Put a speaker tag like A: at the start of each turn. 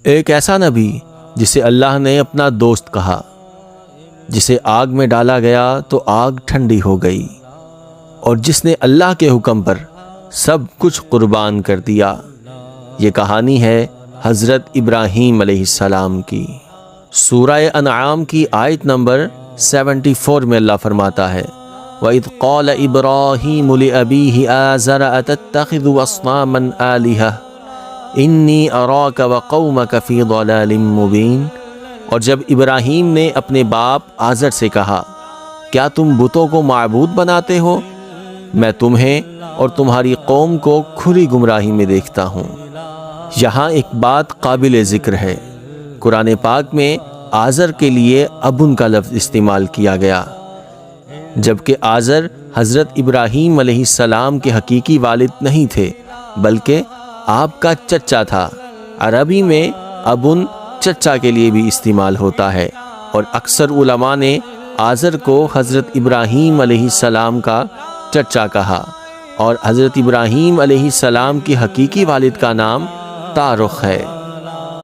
A: ایک ایسا نبی جسے اللہ نے اپنا دوست کہا، جسے آگ میں ڈالا گیا تو آگ ٹھنڈی ہو گئی، اور جس نے اللہ کے حکم پر سب کچھ قربان کر دیا۔ یہ کہانی ہے حضرت ابراہیم علیہ السلام کی۔ سورہ انعام کی آیت نمبر 74 میں اللہ فرماتا ہے وَإِذْ قَالَ إِبْرَاهِيمُ لِأَبِيهِ آزَرَ أَتَتَّخِذُ أَصْنَامًا آلِهَةً إِنِّي أَرَاكَ وَقَوْمَكَ فِي ضَلَالٍ مُبِينٍ۔ اور جب ابراہیم نے اپنے باپ آزر سے کہا، کیا تم بتوں کو معبود بناتے ہو؟ میں تمہیں اور تمہاری قوم کو کھلی گمراہی میں دیکھتا ہوں۔ یہاں ایک بات قابل ذکر ہے، قرآن پاک میں آزر کے لیے ابن کا لفظ استعمال کیا گیا، جبکہ آزر حضرت ابراہیم علیہ السلام کے حقیقی والد نہیں تھے، بلکہ آپ کا چچا تھا۔ عربی میں ابن چچا کے لیے بھی استعمال ہوتا ہے، اور اکثر علماء نے آزر کو حضرت ابراہیم علیہ السلام کا چچا کہا، اور حضرت ابراہیم علیہ السلام کے حقیقی والد کا نام تارخ ہے۔